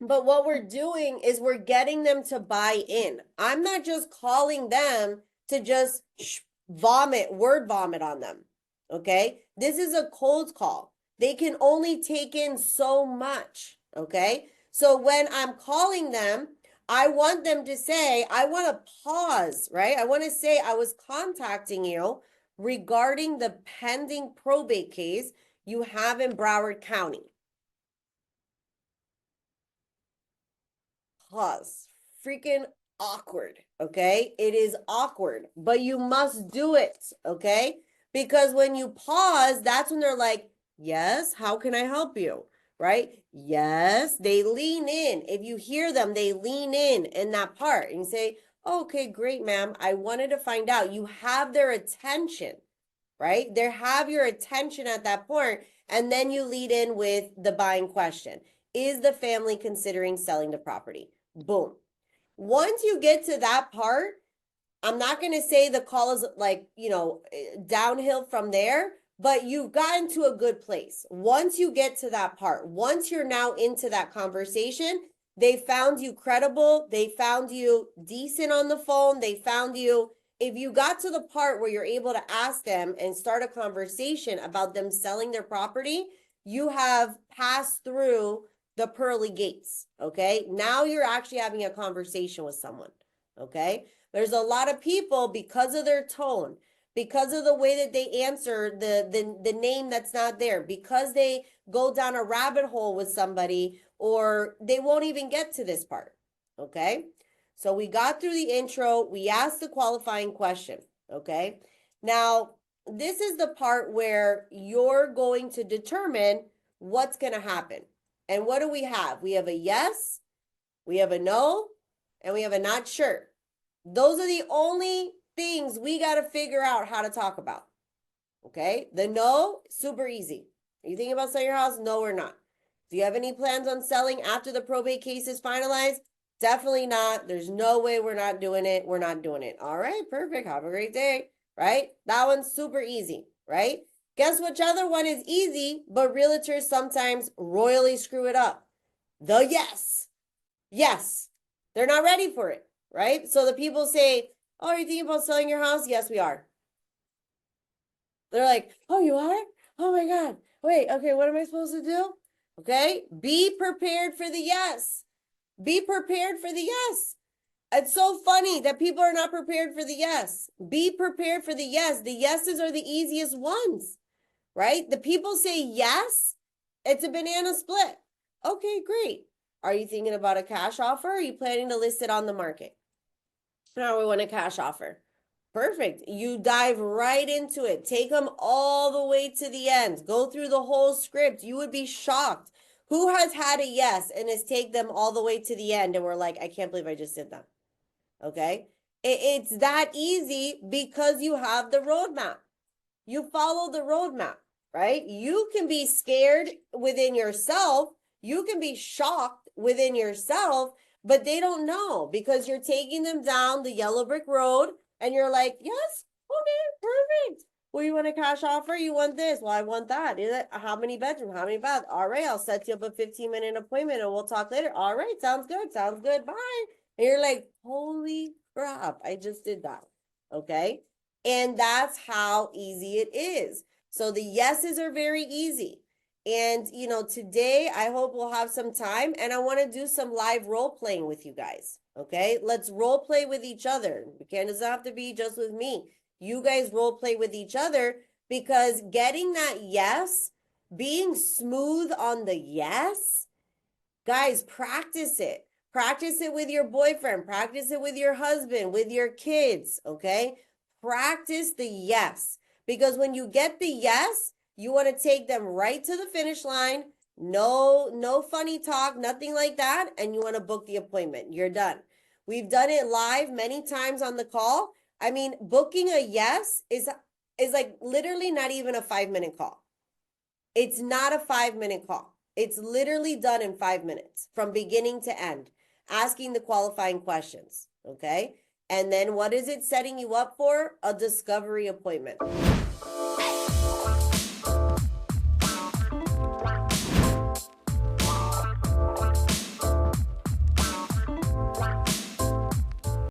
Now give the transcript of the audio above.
But what we're doing is we're getting them to buy in. I'm not just calling them to just word vomit on them. Okay? This is a cold call. They can only take in so much. Okay? So when I'm calling them, I want them to say, I want to pause, right? I want to say, I was contacting you regarding the pending probate case you have in Broward County. Pause. Freaking awkward, okay? It is awkward, but you must do it, okay? Because when you pause, that's when they're like, yes, how can I help you? Right? Yes, they lean in. If you hear them, they lean in that part and you say, okay, great, ma'am. I wanted to find out. You have their attention, right? They have your attention at that point, and then you lead in with the buying question. Is the family considering selling the property? Boom. Once you get to that part, I'm not going to say the call is like, downhill from there, but you've gotten to a good place. Once you get to that part, once you're now into that conversation, they found you credible. They found you decent on the phone. They found you. If you got to the part where you're able to ask them and start a conversation about them selling their property, you have passed through the pearly gates. Okay. Now you're actually having a conversation with someone. Okay. There's a lot of people, because of their tone, because of the way that they answer the name that's not there, because they go down a rabbit hole with somebody, or they won't even get to this part. Okay. So we got through the intro. We asked the qualifying question. Okay. Now, this is the part where you're going to determine what's going to happen. And what do we have? We have a yes, we have a no, and we have a not sure. Those are the only things we got to figure out how to talk about. Okay. The no, super easy. Are you thinking about selling your house? No, or not. Do you have any plans on selling after the probate case is finalized? Definitely not. There's no way we're not doing it. We're not doing it. All right. Perfect. Have a great day. Right. That one's super easy. Right. Guess which other one is easy, but realtors sometimes royally screw it up? The yes. Yes. They're not ready for it. Right? So the people say, oh, are you thinking about selling your house? Yes, we are. They're like, oh, you are? Oh my God. Wait, okay, what am I supposed to do? Okay, be prepared for the yes. Be prepared for the yes. It's so funny that people are not prepared for the yes. Be prepared for the yes. The yeses are the easiest ones, right? The people say yes, it's a banana split. Okay, great. Are you thinking about a cash offer? Or are you planning to list it on the market? No, we want a cash offer. Perfect. You dive right into it. Take them all the way to the end. Go through the whole script. You would be shocked. Who has had a yes and has take them all the way to the end and we're like, I can't believe I just did that. Okay. It's that easy because you have the roadmap. You follow the roadmap, right? You can be scared within yourself. You can be shocked within yourself, but they don't know because you're taking them down the yellow brick road and you're like, yes, okay, perfect. Well, you want a cash offer? You want this? Well, I want that. Is it how many bedrooms? How many baths? All right, I'll set you up a 15-minute appointment and we'll talk later. All right, sounds good. Sounds good. Bye. And you're like, holy crap, I just did that. Okay. And that's how easy it is. So the yeses are very easy. And, today I hope we'll have some time and I want to do some live role playing with you guys. Okay. Let's role play with each other. It doesn't have to be just with me. You guys role play with each other because getting that yes, being smooth on the yes, guys, practice it. Practice it with your boyfriend. Practice it with your husband, with your kids. Okay. Practice the yes. Because when you get the yes, you want to take them right to the finish line. No funny talk, nothing like that. And you want to book the appointment. You're done. We've done it live many times on the call. I mean, booking a yes is like literally not even a 5-minute call. It's not a 5-minute call. It's literally done in 5 minutes from beginning to end, asking the qualifying questions. Okay. And then what is it setting you up for? A discovery appointment.